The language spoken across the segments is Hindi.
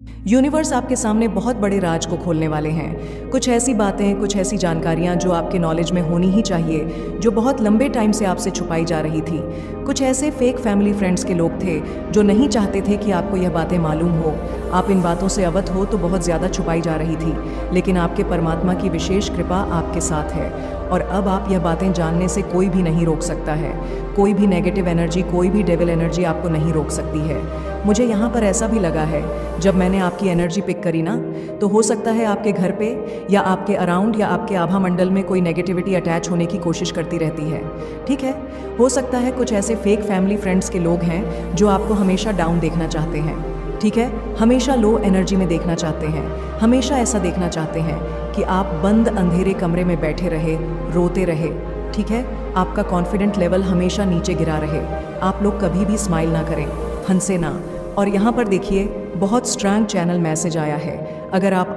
यूनिवर्स आपके सामने बहुत बड़े राज को खोलने वाले हैं। कुछ ऐसी बातें, कुछ ऐसी जानकारियां जो आपके नॉलेज में होनी ही चाहिए, जो बहुत लंबे टाइम से आपसे छुपाई जा रही थी। कुछ ऐसे फेक फैमिली फ्रेंड्स के लोग थे जो नहीं चाहते थे कि आपको यह बातें मालूम हो। आप इन बातों से अवगत हो तो बहुत ज़्यादा छुपाई जा रही थी, लेकिन आपके परमात्मा की विशेष कृपा आपके साथ है और अब आप यह बातें जानने से कोई भी नहीं रोक सकता है। कोई भी नेगेटिव एनर्जी, कोई भी डेविल एनर्जी आपको नहीं रोक सकती है। मुझे यहाँ पर ऐसा भी लगा है, जब मैंने आपकी एनर्जी पिक करी ना, तो हो सकता है आपके घर पे या आपके अराउंड या आपके आभा मंडल में कोई नेगेटिविटी अटैच होने की कोशिश करती रहती है। ठीक है, हो सकता है कुछ ऐसे फेक फैमिली फ्रेंड्स के लोग हैं जो आपको हमेशा डाउन देखना चाहते हैं। ठीक है, हमेशा लो एनर्जी में देखना चाहते हैं, हमेशा ऐसा देखना चाहते हैं कि आप बंद अंधेरे कमरे में बैठे रहे, रोते रहे। ठीक है, आपका कॉन्फिडेंट लेवल हमेशा नीचे गिरा रहे, आप लोग कभी भी स्माइल ना करें, हंसे ना। और यहाँ पर देखिए, बहुत स्ट्रॉन्ग चैनल मैसेज आया है। अगर आप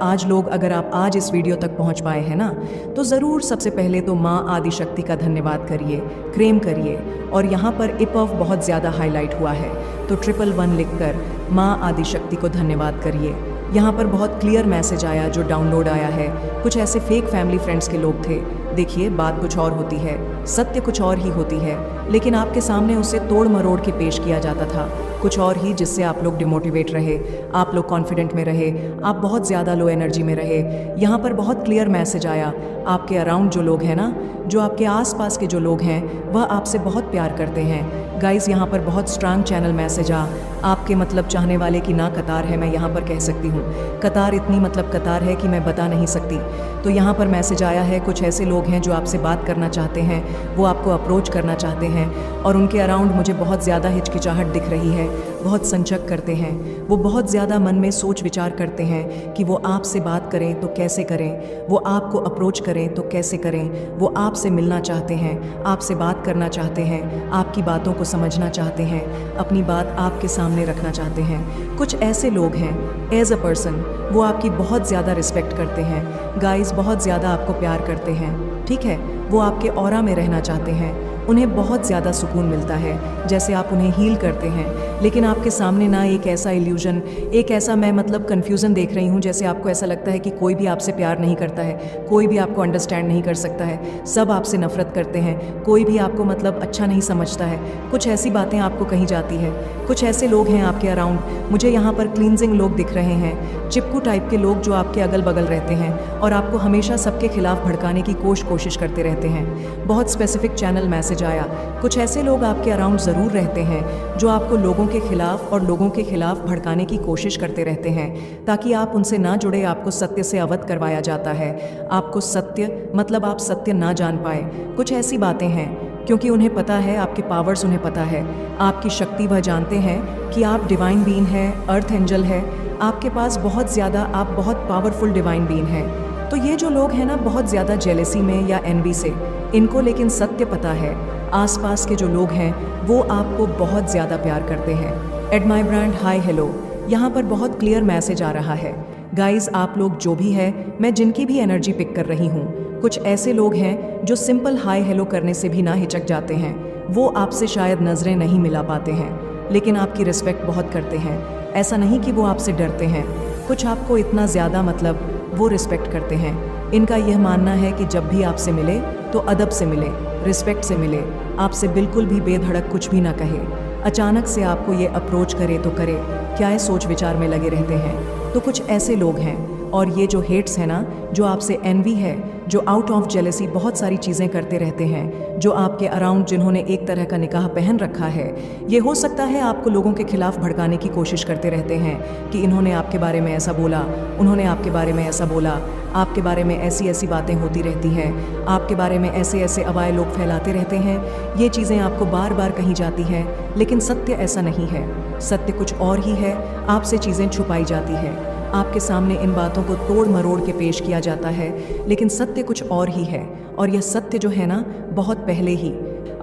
आज इस वीडियो तक पहुँच पाए हैं ना, तो ज़रूर सबसे पहले तो माँ आदिशक्ति का धन्यवाद करिए, क्लेम करिए। और यहाँ पर इपव बहुत ज़्यादा हाईलाइट हुआ है, तो 111 लिखकर माँ आदिशक्ति को धन्यवाद करिए। यहाँ पर बहुत क्लियर मैसेज आया जो डाउनलोड आया है। कुछ ऐसे फेक फैमिली फ्रेंड्स के लोग थे। देखिए, बात कुछ और होती है, सत्य कुछ और ही होती है, लेकिन आपके सामने उसे तोड़ मरोड़ के पेश किया जाता था कुछ और ही, जिससे आप लोग डिमोटिवेट रहे, आप लोग कॉन्फिडेंट में रहे, आप बहुत ज़्यादा लो एनर्जी में रहे। यहाँ पर बहुत क्लियर मैसेज आया, आपके अराउंड जो लोग हैं ना, जो आपके आसपास के जो लोग हैं, वह आपसे बहुत प्यार करते हैं। गाइस, यहाँ पर बहुत स्ट्रांग चैनल मैसेज आपके मतलब चाहने वाले की ना कतार है, मैं यहाँ पर कह सकती हूँ। कतार इतनी मतलब कतार है कि मैं बता नहीं सकती। तो यहाँ पर मैसेज आया है, कुछ ऐसे लोग हैं जो आपसे बात करना चाहते हैं, वो आपको अप्रोच करना चाहते हैं और उनके अराउंड मुझे बहुत ज़्यादा हिचकिचाहट दिख रही है, बहुत संचक करते हैं, वो बहुत ज़्यादा मन में सोच विचार करते हैं कि वो आपसे बात करें तो कैसे करें, वो आपको अप्रोच करें तो कैसे करें। वो आपसे मिलना चाहते हैं, आपसे बात करना चाहते हैं, आपकी बातों को समझना चाहते हैं, अपनी बात आपके सामने रखना चाहते हैं। कुछ ऐसे लोग हैं, एज अ पर्सन वो आपकी बहुत ज़्यादा रिस्पेक्ट करते हैं। गाइस, बहुत ज़्यादा आपको प्यार करते हैं। ठीक है, वो आपके ऑरा में रहना चाहते हैं, उन्हें बहुत ज़्यादा सुकून मिलता है जैसे आप उन्हें हील करते हैं। लेकिन आपके सामने ना एक ऐसा इल्यूजन, एक ऐसा मैं मतलब कन्फ्यूज़न देख रही हूँ, जैसे आपको ऐसा लगता है कि कोई भी आपसे प्यार नहीं करता है, कोई भी आपको अंडरस्टैंड नहीं कर सकता है, सब आपसे नफरत करते हैं, कोई भी आपको मतलब अच्छा नहीं समझता है। कुछ ऐसी बातें आपको कही जाती है। कुछ ऐसे लोग हैं आपके अराउंड, मुझे यहाँ पर क्लींजिंग लोग दिख रहे हैं, चिपकू टाइप के लोग जो आपके अगल बगल रहते हैं और आपको हमेशा सबके खिलाफ भड़काने की कोशिश करते रहते हैं। बहुत स्पेसिफिक चैनल मैसेज आया, कुछ ऐसे लोग आपके अराउंड ज़रूर रहते हैं जो आपको लोगों के खिलाफ और लोगों के खिलाफ भड़काने की कोशिश करते रहते हैं ताकि आप उनसे ना जुड़े। आपको सत्य से अवगत करवाया जाता है, आपको सत्य मतलब आप सत्य ना जान पाए। कुछ ऐसी बातें हैं क्योंकि उन्हें पता है, आपके पावर्स उन्हें पता है, आपकी शक्ति वह जानते हैं कि आप डिवाइन बीइंग है, अर्थ एंजल है, आपके पास बहुत ज़्यादा, आप बहुत पावरफुल डिवाइन बीइंग है। तो ये जो लोग हैं ना, बहुत ज़्यादा जेलेसी में या एनवी से, इनको लेकिन सत्य पता है, आसपास के जो लोग हैं वो आपको बहुत ज़्यादा प्यार करते हैं। At my brand, hi hello, यहाँ पर बहुत क्लियर मैसेज आ रहा है। गाइज, आप लोग जो भी है, मैं जिनकी भी एनर्जी पिक कर रही हूँ, कुछ ऐसे लोग हैं जो सिंपल हाय हेलो करने से भी ना हिचक जाते हैं। वो आपसे शायद नज़रें नहीं मिला पाते हैं, लेकिन आपकी रिस्पेक्ट बहुत करते हैं। ऐसा नहीं कि वो आपसे डरते हैं, कुछ आपको इतना ज़्यादा मतलब वो रिस्पेक्ट करते हैं। इनका यह मानना है कि जब भी आपसे मिले तो अदब से मिले, रिस्पेक्ट से मिले, आपसे बिल्कुल भी बेधड़क कुछ भी ना कहे। अचानक से आपको ये अप्रोच करे तो करे, क्या है सोच विचार में लगे रहते हैं। तो कुछ ऐसे लोग हैं, और ये जो हेट्स है ना, जो आपसे एनवी है, जो आउट ऑफ जेलेसी बहुत सारी चीज़ें करते रहते हैं, जो आपके अराउंड जिन्होंने एक तरह का निकाह पहन रखा है, ये हो सकता है आपको लोगों के खिलाफ भड़काने की कोशिश करते रहते हैं कि इन्होंने आपके बारे में ऐसा बोला, उन्होंने आपके बारे में ऐसा बोला, आपके बारे में ऐसी ऐसी बातें होती रहती हैं, आपके बारे में ऐसे ऐसे अवाय लोग फैलाते रहते हैं। ये चीज़ें आपको बार बार कही जाती हैं, लेकिन सत्य ऐसा नहीं है। सत्य कुछ और ही है, आपसे चीज़ें छुपाई जाती है, आपके सामने इन बातों को तोड़ मरोड़ के पेश किया जाता है, लेकिन सत्य कुछ और ही है। और यह सत्य जो है ना, बहुत पहले ही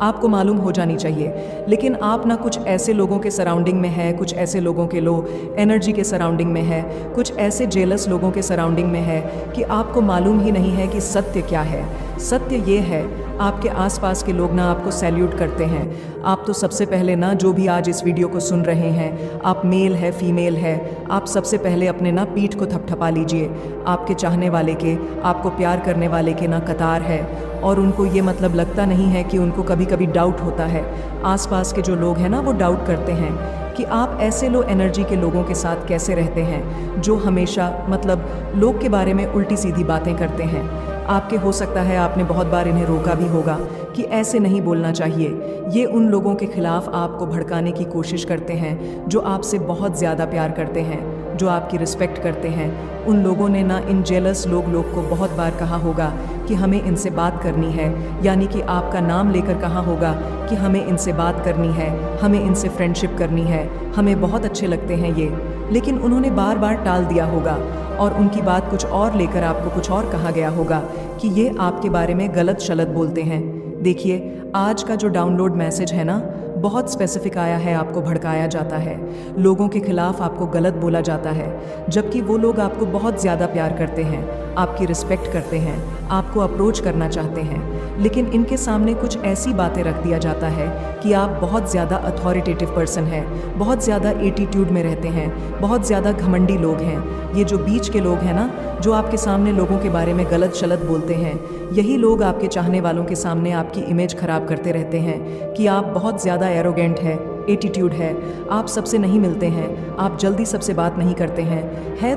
आपको मालूम हो जानी चाहिए। लेकिन आप ना कुछ ऐसे लोगों के सराउंडिंग में है, कुछ ऐसे लोगों के लो एनर्जी के सराउंडिंग में है, कुछ ऐसे जेलस लोगों के सराउंडिंग में है कि आपको मालूम ही नहीं है कि सत्य क्या है। सत्य ये है, आपके आसपास के लोग ना आपको सैल्यूट करते हैं। आप तो सबसे पहले ना, जो भी आज इस वीडियो को सुन रहे हैं, आप मेल है फीमेल है, आप सबसे पहले अपने ना पीठ को थपथपा लीजिए। आपके चाहने वाले के, आपको प्यार करने वाले के ना कतार है, और उनको ये मतलब लगता नहीं है कि उनको कभी कभी डाउट होता है। आसपास के जो लोग हैं ना, वो डाउट करते हैं कि आप ऐसे लो एनर्जी के लोगों के साथ कैसे रहते हैं, जो हमेशा मतलब लोग के बारे में उल्टी सीधी बातें करते हैं। आपके हो सकता है आपने बहुत बार इन्हें रोका भी होगा कि ऐसे नहीं बोलना चाहिए। ये उन लोगों के खिलाफ आपको भड़काने की कोशिश करते हैं जो आपसे बहुत ज़्यादा प्यार करते हैं, जो आपकी रिस्पेक्ट करते हैं। उन लोगों ने ना इन जेलस लोग को बहुत बार कहा होगा कि हमें इनसे बात करनी है, यानी कि आपका नाम लेकर कहा होगा कि हमें इनसे बात करनी है, हमें इनसे फ्रेंडशिप करनी है, हमें बहुत अच्छे लगते हैं ये। लेकिन उन्होंने बार बार टाल दिया होगा और उनकी बात कुछ और लेकर आपको कुछ और कहा गया होगा कि ये आपके बारे में गलत शलत बोलते हैं। देखिए, आज का जो डाउनलोड मैसेज है ना, बहुत स्पेसिफिक आया है। आपको भड़काया जाता है, लोगों के खिलाफ आपको गलत बोला जाता है, जबकि वो लोग आपको बहुत ज़्यादा प्यार करते हैं, आपकी रिस्पेक्ट करते हैं, आपको अप्रोच करना चाहते हैं। लेकिन इनके सामने कुछ ऐसी बातें रख दिया जाता है कि आप बहुत ज़्यादा अथॉरिटेटिव पर्सन हैं, बहुत ज़्यादा एटीट्यूड में रहते हैं, बहुत ज़्यादा घमंडी लोग हैं। ये जो बीच के लोग हैं ना, जो आपके सामने लोगों के बारे में गलत शलत बोलते हैं, यही लोग आपके चाहने वालों के सामने आपकी इमेज खराब करते रहते हैं कि आप बहुत ज़्यादा एरोगेंट है, एटीट्यूड है, आप सबसे नहीं मिलते हैं, आप जल्दी सबसे बात नहीं करते हैं।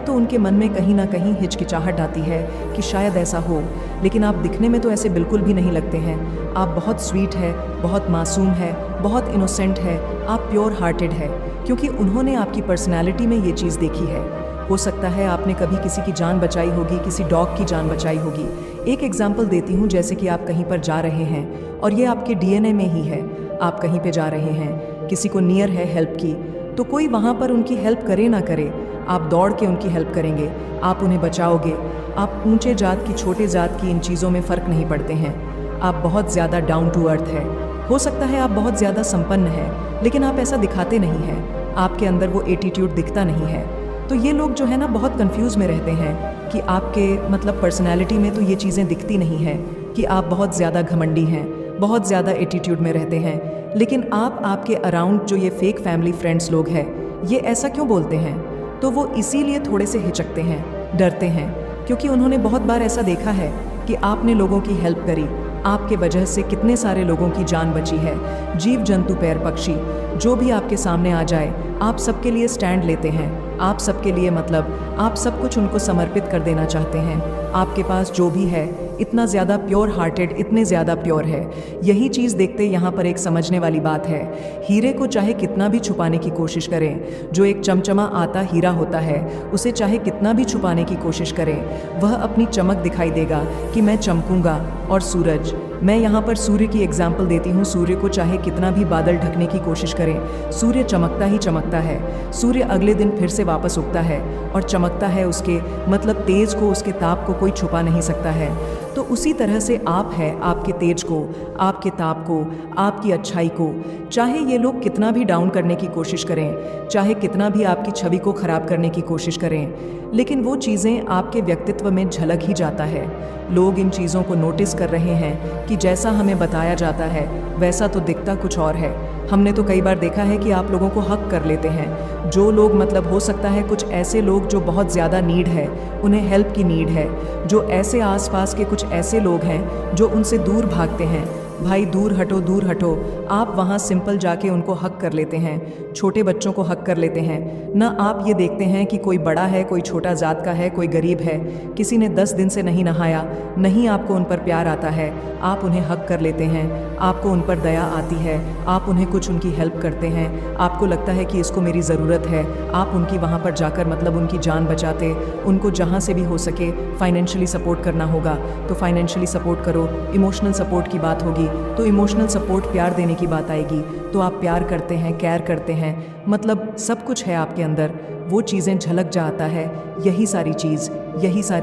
तो उनके मन में कहीं ना कहीं हिचकिचाहट आती है कि शायद ऐसा हो, लेकिन आप दिखने में तो ऐसे बिल्कुल भी नहीं लगते हैं। आप बहुत स्वीट है, बहुत मासूम है, बहुत इनोसेंट है, आप प्योर हार्टेड है, क्योंकि उन्होंने आपकी पर्सनैलिटी में ये चीज़ देखी है। हो सकता है आपने कभी किसी की जान बचाई होगी, किसी डॉग की जान बचाई होगी। एक एग्जाम्पल देती हूँ, जैसे कि आप कहीं पर जा रहे हैं और ये आपके डीएनए में ही है। आप कहीं पे जा रहे हैं, किसी को नियर है हेल्प की, तो कोई वहाँ पर उनकी हेल्प करे ना करे, आप दौड़ के उनकी हेल्प करेंगे, आप उन्हें बचाओगे। आप ऊंचे जात की छोटे जात की इन चीज़ों में फ़र्क नहीं पड़ते हैं। आप बहुत ज़्यादा डाउन टू अर्थ है। हो सकता है आप बहुत ज़्यादा संपन्न हैं, लेकिन आप ऐसा दिखाते नहीं हैं, आपके अंदर वो एटीट्यूड दिखता नहीं है। तो ये लोग जो है ना, बहुत कंफ्यूज में रहते हैं कि आपके मतलब पर्सनैलिटी में तो ये चीज़ें दिखती नहीं है कि आप बहुत ज़्यादा घमंडी हैं, बहुत ज़्यादा एटीट्यूड में रहते हैं। लेकिन आपके अराउंड जो ये फेक फैमिली फ्रेंड्स लोग हैं, ये ऐसा क्यों बोलते हैं? तो वो इसीलिए थोड़े से हिचकते हैं, डरते हैं, क्योंकि उन्होंने बहुत बार ऐसा देखा है कि आपने लोगों की हेल्प करी, आपके वजह से कितने सारे लोगों की जान बची है। जीव जंतु पैर पक्षी जो भी आपके सामने आ जाए, आप सबके लिए स्टैंड लेते हैं, आप सबके लिए मतलब आप सब कुछ उनको समर्पित कर देना चाहते हैं। आपके पास जो भी है इतना ज़्यादा प्योर हार्टेड, इतने ज़्यादा प्योर है। यही चीज़ देखते यहाँ पर एक समझने वाली बात है। हीरे को चाहे कितना भी छुपाने की कोशिश करें, जो एक चमचमा आता हीरा होता है, उसे चाहे कितना भी छुपाने की कोशिश करें, वह अपनी चमक दिखाई देगा कि मैं चमकूंगा। और सूरज, मैं यहाँ पर सूर्य की एग्जाम्पल देती हूँ। सूर्य को चाहे कितना भी बादल ढकने की कोशिश करें, सूर्य चमकता ही चमकता है। सूर्य अगले दिन फिर से वापस उगता है और चमकता है। उसके मतलब तेज को, उसके ताप को कोई छुपा नहीं सकता है। तो उसी तरह से आप है, आपके तेज को, आपके ताप को, आपकी अच्छाई को, चाहे ये लोग कितना भी डाउन करने की कोशिश करें, चाहे कितना भी आपकी छवि को खराब करने की कोशिश करें, लेकिन वो चीज़ें आपके व्यक्तित्व में झलक ही जाता है। लोग इन चीज़ों को नोटिस कर रहे हैं कि जैसा हमें बताया जाता है वैसा तो दिखता कुछ और है। हमने तो कई बार देखा है कि आप लोगों को हक कर लेते हैं। जो लोग मतलब हो सकता है कुछ ऐसे लोग जो बहुत ज़्यादा नीड है, उन्हें हेल्प की नीड है, जो ऐसे आसपास के कुछ ऐसे लोग हैं जो उनसे दूर भागते हैं, भाई दूर हटो दूर हटो, आप वहाँ सिंपल जाके उनको हक कर लेते हैं, छोटे बच्चों को हक कर लेते हैं। ना आप ये देखते हैं कि कोई बड़ा है, कोई छोटा जात का है, कोई गरीब है, किसी ने 10 दिन से नहीं नहाया, नहीं आपको उन पर प्यार आता है, आप उन्हें हक कर लेते हैं, आपको उन पर दया आती है, आप उन्हें कुछ उनकी हेल्प करते हैं, आपको लगता है कि इसको मेरी ज़रूरत है, आप उनकी वहाँ पर जाकर मतलब उनकी जान बचाते, उनको जहाँ से भी हो सके फाइनेंशियली सपोर्ट करना होगा तो फाइनेंशियली सपोर्ट करो, इमोशनल सपोर्ट की बात होगी तो इमोशनल सपोर्ट, प्यार देने की बात आएगी तो आप प्यार करते हैं, केयर करते हैं, मतलब सब कुछ है आपके अंदर, वो चीज़ें झलक जाता है। यही सारी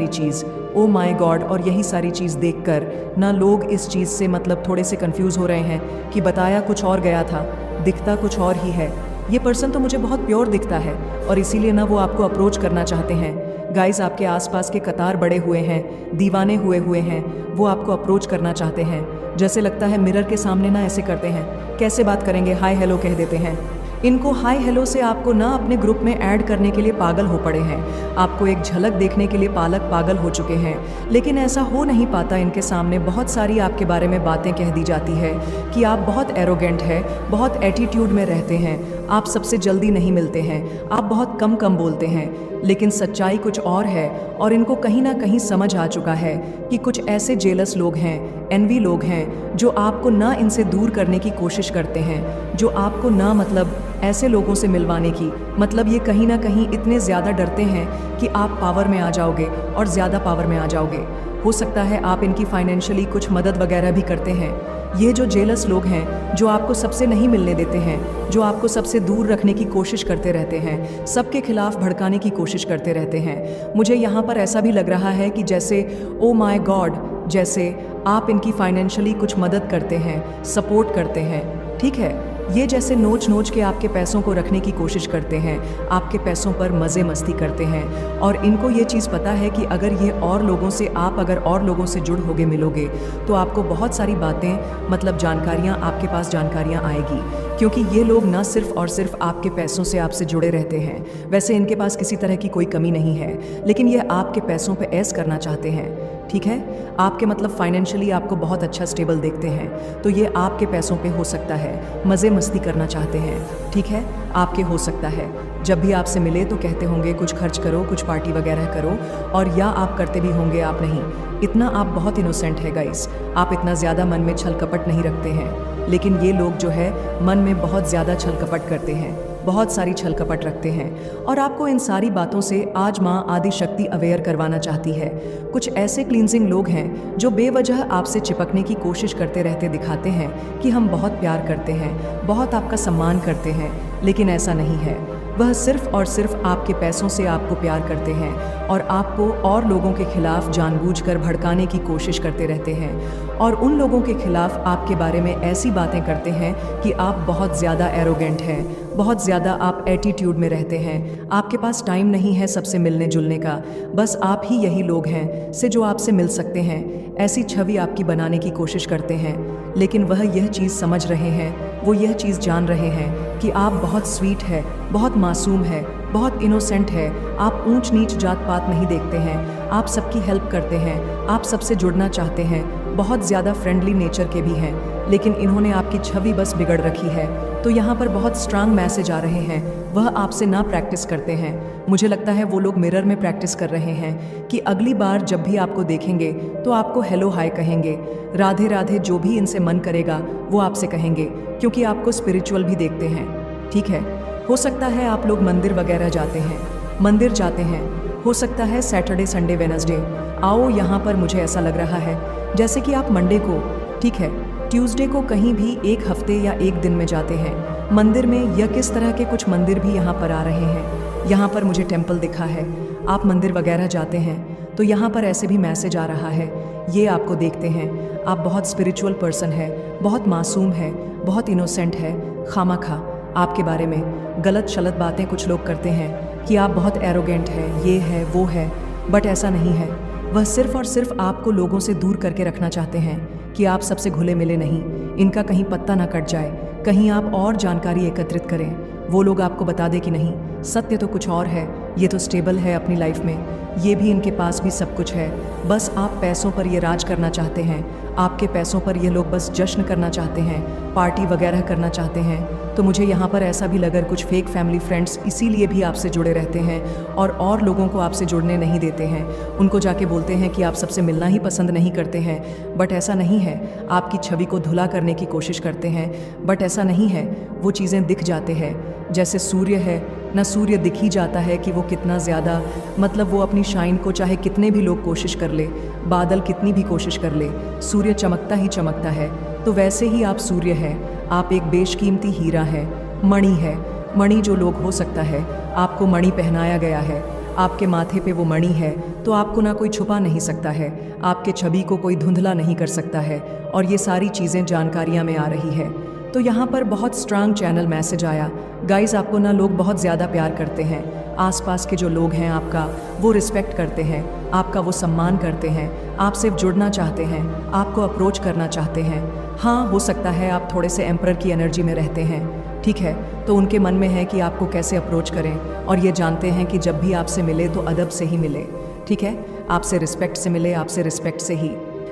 चीज़ ओ माय गॉड। और यही सारी चीज़ देखकर ना लोग इस चीज़ से मतलब थोड़े से कंफ्यूज हो रहे हैं कि बताया कुछ और गया था, दिखता कुछ और ही है। ये पर्सन तो मुझे बहुत प्योर दिखता है और इसीलिए ना वो आपको अप्रोच करना चाहते हैं। गाइस, आपके आसपास के कतार बड़े हुए हैं, दीवाने हुए हैं, वो आपको अप्रोच करना चाहते हैं। जैसे लगता है मिरर के सामने ना ऐसे करते हैं, कैसे बात करेंगे, हाय हेलो कह देते हैं। इनको हाय हेलो से आपको ना अपने ग्रुप में ऐड करने के लिए पागल हो पड़े हैं। आपको एक झलक देखने के लिए पागल हो चुके हैं, लेकिन ऐसा हो नहीं पाता। इनके सामने बहुत सारी आपके बारे में बातें कह दी जाती है कि आप बहुत एरोगेंट है, बहुत एटीट्यूड में रहते हैं, आप सबसे जल्दी नहीं मिलते हैं, आप बहुत कम बोलते हैं। लेकिन सच्चाई कुछ और है और इनको कहीं ना कहीं समझ आ चुका है कि कुछ ऐसे जेलस लोग हैं, एनवी लोग हैं, जो आपको ना इनसे दूर करने की कोशिश करते हैं, जो आपको ना मतलब ऐसे लोगों से मिलवाने की, मतलब ये कहीं ना कहीं इतने ज़्यादा डरते हैं कि आप पावर में आ जाओगे और ज़्यादा पावर में आ जाओगे। हो सकता है आप इनकी फाइनेंशियली कुछ मदद वगैरह भी करते हैं। ये जो जेलस लोग हैं, जो आपको सबसे नहीं मिलने देते हैं, जो आपको सबसे दूर रखने की कोशिश करते रहते हैं, सबके खिलाफ भड़काने की कोशिश करते रहते हैं, मुझे यहाँ पर ऐसा भी लग रहा है कि जैसे ओ माय गॉड, जैसे आप इनकी फाइनेंशियली कुछ मदद करते हैं, सपोर्ट करते हैं। ठीक है, ये जैसे नोच के आपके पैसों को रखने की कोशिश करते हैं, आपके पैसों पर मज़े मस्ती करते हैं। और इनको ये चीज़ पता है कि अगर ये और लोगों से आप अगर और लोगों से जुड़ोगे, मिलोगे, तो आपको बहुत सारी बातें, मतलब जानकारियाँ, आपके पास जानकारियाँ आएगी। क्योंकि ये लोग ना सिर्फ और सिर्फ आपके पैसों से आपसे जुड़े रहते हैं। वैसे इनके पास किसी तरह की कोई कमी नहीं है, लेकिन ये आपके पैसों पे ऐश करना चाहते हैं। ठीक है, आपके मतलब फाइनेंशियली आपको बहुत अच्छा स्टेबल देखते हैं, तो ये आपके पैसों पे हो सकता है मज़े मस्ती करना चाहते हैं। ठीक है, आपके हो सकता है जब भी आपसे मिले तो कहते होंगे कुछ खर्च करो, कुछ पार्टी वगैरह करो, और या आप करते भी होंगे, आप नहीं। इतना आप बहुत इनोसेंट है गाइस, आप इतना ज़्यादा मन में छल कपट नहीं रखते हैं। लेकिन ये लोग जो है मन में बहुत ज़्यादा छल कपट करते हैं, बहुत सारी छल कपट रखते हैं, और आपको इन सारी बातों से आज माँ आदि शक्ति अवेयर करवाना चाहती है। कुछ ऐसे क्लींजिंग लोग हैं जो बेवजह आपसे चिपकने की कोशिश करते रहते दिखाते हैं कि हम बहुत प्यार करते हैं, बहुत आपका सम्मान करते हैं, लेकिन ऐसा नहीं है। वह सिर्फ और सिर्फ आपके पैसों से आपको प्यार करते हैं और आपको और लोगों के खिलाफ जानबूझकर भड़काने की कोशिश करते रहते हैं, और उन लोगों के खिलाफ आपके बारे में ऐसी बातें करते हैं कि आप बहुत ज़्यादा एरोगेंट हैं, बहुत ज़्यादा आप एटीट्यूड में रहते हैं, आपके पास टाइम नहीं है सबसे मिलने जुलने का, बस आप ही यही लोग हैं से जो आपसे मिल सकते हैं। ऐसी छवि आपकी बनाने की कोशिश करते हैं, लेकिन वह यह चीज़ समझ रहे हैं, वो यह चीज़ जान रहे हैं कि आप बहुत स्वीट है, बहुत मासूम है, बहुत इनोसेंट है, आप ऊंच नीच जात पात नहीं देखते हैं, आप सबकी हेल्प करते हैं, आप सबसे जुड़ना चाहते हैं, बहुत ज़्यादा फ्रेंडली नेचर के भी हैं, लेकिन इन्होंने आपकी छवि बस बिगड़ रखी है। तो यहाँ पर बहुत स्ट्रांग मैसेज आ रहे हैं, वह आपसे ना प्रैक्टिस करते हैं। मुझे लगता है वो लोग मिरर में प्रैक्टिस कर रहे हैं कि अगली बार जब भी आपको देखेंगे तो आपको हेलो हाय कहेंगे, राधे राधे, जो भी इनसे मन करेगा वो आपसे कहेंगे, क्योंकि आपको स्पिरिचुअल भी देखते हैं। ठीक है, हो सकता है आप लोग मंदिर वगैरह जाते हैं, मंदिर जाते हैं, हो सकता है सैटरडे संडे वेडनेसडे आओ। यहाँ पर मुझे ऐसा लग रहा है जैसे कि आप मंडे को, ठीक है, ट्यूसडे को कहीं भी एक हफ्ते या एक दिन में जाते हैं मंदिर में, या किस तरह के कुछ मंदिर भी यहाँ पर आ रहे हैं। यहाँ पर मुझे टेम्पल दिखा है, आप मंदिर वगैरह जाते हैं तो यहाँ पर ऐसे भी मैसेज आ रहा है, ये आपको देखते हैं, आप बहुत स्पिरिचुअल पर्सन है, बहुत मासूम है, बहुत इनोसेंट है। खामखा आपके बारे में गलत शलत बातें कुछ लोग करते हैं कि आप बहुत एरोगेंट है, ये है वो है, बट ऐसा नहीं है। वह सिर्फ और सिर्फ आपको लोगों से दूर करके रखना चाहते हैं कि आप सबसे घुले मिले नहीं, इनका कहीं पत्ता ना कट जाए, कहीं आप और जानकारी एकत्रित करें, वो लोग आपको बता दे कि नहीं, सत्य तो कुछ और है, ये तो स्टेबल है अपनी लाइफ में, ये भी इनके पास भी सब कुछ है, बस आप पैसों पर ये राज करना चाहते हैं, आपके पैसों पर ये लोग बस जश्न करना चाहते हैं, पार्टी वगैरह करना चाहते हैं। तो मुझे यहाँ पर ऐसा भी लगा कुछ फेक फैमिली फ्रेंड्स इसीलिए भी आपसे जुड़े रहते हैं और लोगों को आपसे जुड़ने नहीं देते हैं, उनको जाके बोलते हैं कि आप सबसे मिलना ही पसंद नहीं करते हैं, बट ऐसा नहीं है, आपकी छवि को धुला करने की कोशिश करते हैं, बट ऐसा नहीं है, वो चीज़ें दिख जाते हैं। जैसे सूर्य है ना, सूर्य दिख ही जाता है कि वो कितना ज़्यादा, मतलब वो अपनी शाइन को चाहे कितने भी लोग कोशिश कर ले, बादल कितनी भी कोशिश कर ले, सूर्य चमकता ही चमकता है। तो वैसे ही आप सूर्य है, आप एक बेशकीमती हीरा है, मणि है, मणि जो लोग हो सकता है आपको मणि पहनाया गया है, आपके माथे पे वो मणि है, तो आपको ना कोई छुपा नहीं सकता है, आपके छवि को कोई धुंधला नहीं कर सकता है, और ये सारी चीज़ें जानकारियाँ में आ रही है। तो यहाँ पर बहुत स्ट्रांग चैनल मैसेज आया। गाइस, आपको ना लोग बहुत ज़्यादा प्यार करते हैं। आसपास के जो लोग हैं आपका, वो रिस्पेक्ट करते हैं, आपका वो सम्मान करते हैं, आपसे जुड़ना चाहते हैं, आपको अप्रोच करना चाहते हैं। हाँ, हो सकता है आप थोड़े से एम्परर की एनर्जी में रहते हैं, ठीक है। तो उनके मन में है कि आपको कैसे अप्रोच करें, और ये जानते हैं कि जब भी आपसे मिले तो अदब से ही मिले, ठीक है। आपसे रिस्पेक्ट से मिले, आपसे रिस्पेक्ट से ही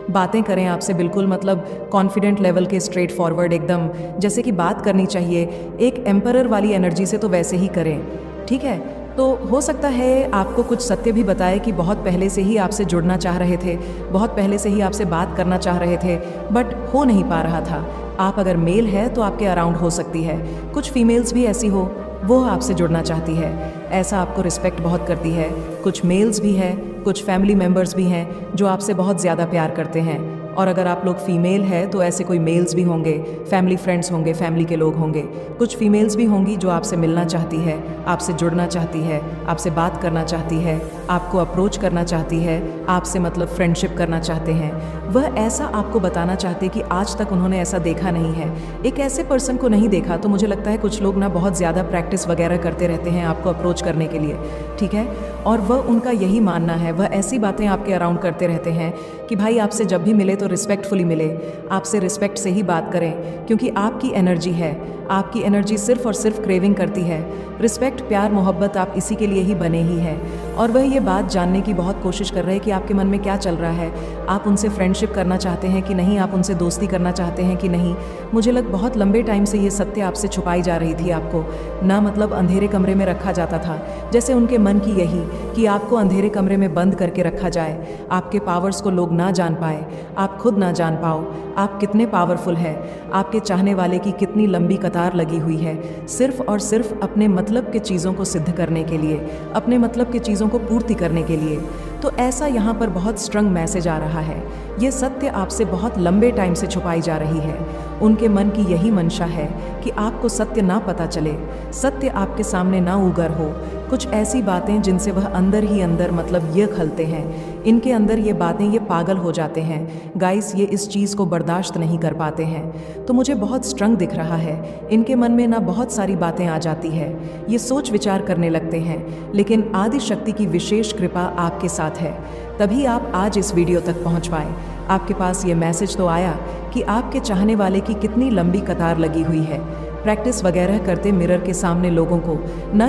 बातें करें, आपसे बिल्कुल मतलब कॉन्फिडेंट लेवल के, स्ट्रेट फॉरवर्ड एकदम जैसे कि बात करनी चाहिए। एक एम्परर वाली एनर्जी से तो वैसे ही करें, ठीक है। तो हो सकता है आपको कुछ सत्य भी बताए कि बहुत पहले से ही आपसे जुड़ना चाह रहे थे, बहुत पहले से ही आपसे बात करना चाह रहे थे, बट हो नहीं पा रहा था। आप अगर मेल है तो आपके अराउंड हो सकती है, कुछ फीमेल्स भी ऐसी हो, वो आपसे जुड़ना चाहती है, ऐसा आपको रिस्पेक्ट बहुत करती है। कुछ मेल्स भी है, कुछ फैमिली मेम्बर्स भी हैं जो आपसे बहुत ज़्यादा प्यार करते हैं। और अगर आप लोग फीमेल है तो ऐसे कोई मेल्स भी होंगे, फैमिली फ्रेंड्स होंगे, फैमिली के लोग होंगे। कुछ फीमेल्स भी होंगी जो आपसे मिलना चाहती है, आपसे जुड़ना चाहती है, आपसे बात करना चाहती है, आपको अप्रोच करना चाहती है, आपसे मतलब फ्रेंडशिप करना चाहते हैं। वह ऐसा आपको बताना चाहते कि आज तक उन्होंने ऐसा देखा नहीं है, एक ऐसे पर्सन को नहीं देखा। तो मुझे लगता है कुछ लोग ना बहुत ज़्यादा प्रैक्टिस वगैरह करते रहते हैं आपको अप्रोच करने के लिए, ठीक है। और वह उनका यही मानना है, वह ऐसी बातें आपके अराउंड करते रहते हैं कि भाई आपसे जब भी मिले तो रिस्पेक्टफुली मिले, आपसे रिस्पेक्ट से ही बात करें, क्योंकि आपकी एनर्जी है, आपकी एनर्जी सिर्फ और सिर्फ क्रेविंग करती है। रिस्पेक्ट, प्यार, मोहब्बत आप इसी के लिए ही बने ही हैं। और वह ये बात जानने की बहुत कोशिश कर रहे हैं कि आपके मन में क्या चल रहा है। आप उनसे फ्रेंडशिप करना चाहते हैं कि नहीं, आप उनसे दोस्ती करना चाहते हैं कि नहीं। मुझे लग बहुत लंबे टाइम से ये सत्य आपसे छुपाई जा रही थी, आपको ना मतलब अंधेरे कमरे में रखा जाता था। जैसे उनके मन की यही कि आपको अंधेरे कमरे में बंद करके रखा जाए, आपके पावर्स को लोग ना जान पाए, आप खुद ना जान पाओ आप कितने पावरफुल हैं, आपके चाहने वाले की कितनी लंबी कतार लगी हुई है, सिर्फ और सिर्फ अपने मतलब के चीज़ों को सिद्ध करने के लिए, अपने मतलब की चीज़ों को पूर्ति करने के लिए। तो ऐसा यहाँ पर बहुत स्ट्रॉन्ग मैसेज आ रहा है। ये सत्य आपसे बहुत लंबे टाइम से छुपाई जा रही है। उनके मन की यही मंशा है कि आपको सत्य ना पता चले, सत्य आपके सामने ना उगर हो। कुछ ऐसी बातें जिनसे वह अंदर ही अंदर मतलब ये खलते हैं, इनके अंदर ये बातें, ये पागल हो जाते हैं गाइस, ये इस चीज़ को बर्दाश्त नहीं कर पाते हैं। तो मुझे बहुत स्ट्रॉन्ग दिख रहा है, इनके मन में ना बहुत सारी बातें आ जाती है, ये सोच विचार करने लगते हैं। लेकिन आदि शक्ति की विशेष कृपा आपके साथ है, तभी आप आज इस वीडियो तक पहुंच पाए। आपके पास ये मैसेज तो आया कि आपके चाहने वाले की कितनी लंबी कतार लगी हुई है। प्रैक्टिस वगैरह करते मिरर के सामने लोगों को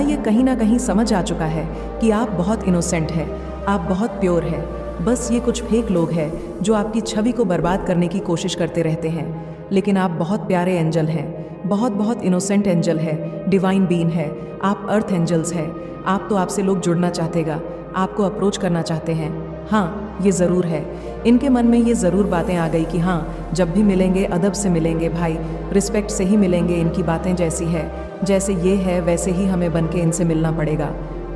ये कहीं ना कहीं समझ आ चुका है कि आप बहुत इनोसेंट है, आप बहुत प्योर है। बस ये कुछ फेक लोग हैं जो आपकी छवि को बर्बाद करने की कोशिश करते रहते हैं। लेकिन आप बहुत प्यारे एंजल हैं, बहुत बहुत इनोसेंट एंजल है, डिवाइन बीन है, आप अर्थ एंजल्स हैं। आप तो आपसे लोग जुड़ना चाहतेगा, आपको अप्रोच करना चाहते हैं। हाँ, ये ज़रूर है, इनके मन में ये ज़रूर बातें आ गई कि हाँ, जब भी मिलेंगे अदब से मिलेंगे भाई, रिस्पेक्ट से ही मिलेंगे। इनकी बातें जैसी है, जैसे ये है वैसे ही हमें बन के इनसे मिलना पड़ेगा।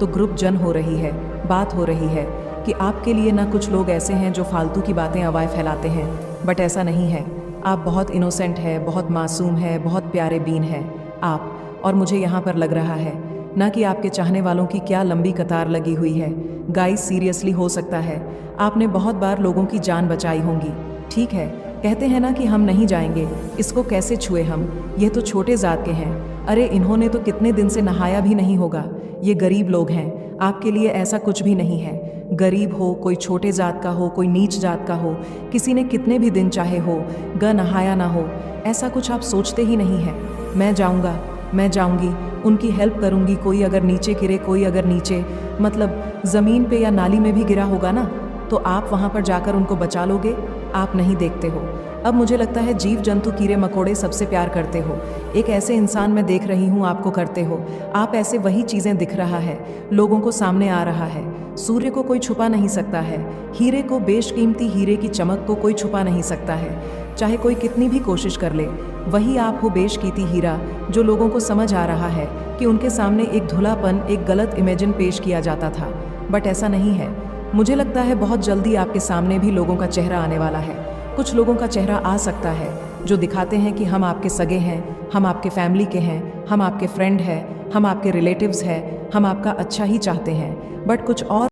तो ग्रुप जन हो रही है, बात हो रही है कि आपके लिए ना कुछ लोग ऐसे हैं जो फालतू की बातें अवाय फैलाते हैं, बट ऐसा नहीं है। आप बहुत इनोसेंट है, बहुत मासूम है, बहुत प्यारे बीन है आप। और मुझे यहाँ पर लग रहा है ना कि आपके चाहने वालों की क्या लंबी कतार लगी हुई है। गाइस, सीरियसली हो सकता है आपने बहुत बार लोगों की जान बचाई होंगी, ठीक है। कहते हैं ना कि हम नहीं जाएंगे, इसको कैसे छुए हम, ये तो छोटे जात के हैं। अरे इन्होंने तो कितने दिन से नहाया भी नहीं होगा, ये गरीब लोग हैं। आपके लिए ऐसा कुछ भी नहीं है। गरीब हो, कोई छोटे जात का हो, कोई नीच जात का हो, किसी ने कितने भी दिन चाहे हो नहाया ना हो, ऐसा कुछ आप सोचते ही नहीं है। मैं जाऊँगा, मैं जाऊंगी, उनकी हेल्प करूंगी। कोई अगर नीचे गिरे, कोई अगर नीचे मतलब ज़मीन पे या नाली में भी गिरा होगा ना, तो आप वहाँ पर जाकर उनको बचा लोगे। आप नहीं देखते हो। अब मुझे लगता है जीव जंतु, कीड़े मकोड़े सबसे प्यार करते हो, एक ऐसे इंसान मैं देख रही हूँ आपको करते हो। आप ऐसे वही चीज़ें दिख रहा है, लोगों को सामने आ रहा है। सूर्य को कोई छुपा नहीं सकता है, हीरे को, बेशकीमती हीरे की चमक को कोई छुपा नहीं सकता है, चाहे कोई कितनी भी कोशिश कर ले। वही आप हो, बेशकीमती हीरा, जो लोगों को समझ आ रहा है कि उनके सामने एक धुलापन, एक गलत इमेजिन पेश किया जाता था, बट ऐसा नहीं है। मुझे लगता है बहुत जल्दी आपके सामने भी लोगों का चेहरा आने वाला है। कुछ लोगों का चेहरा आ सकता है जो दिखाते हैं कि हम आपके सगे हैं, हम आपके फैमिली के हैं, हम आपके फ्रेंड हैं, हम आपके रिलेटिव्स हैं, हम आपका अच्छा ही चाहते हैं, बट कुछ और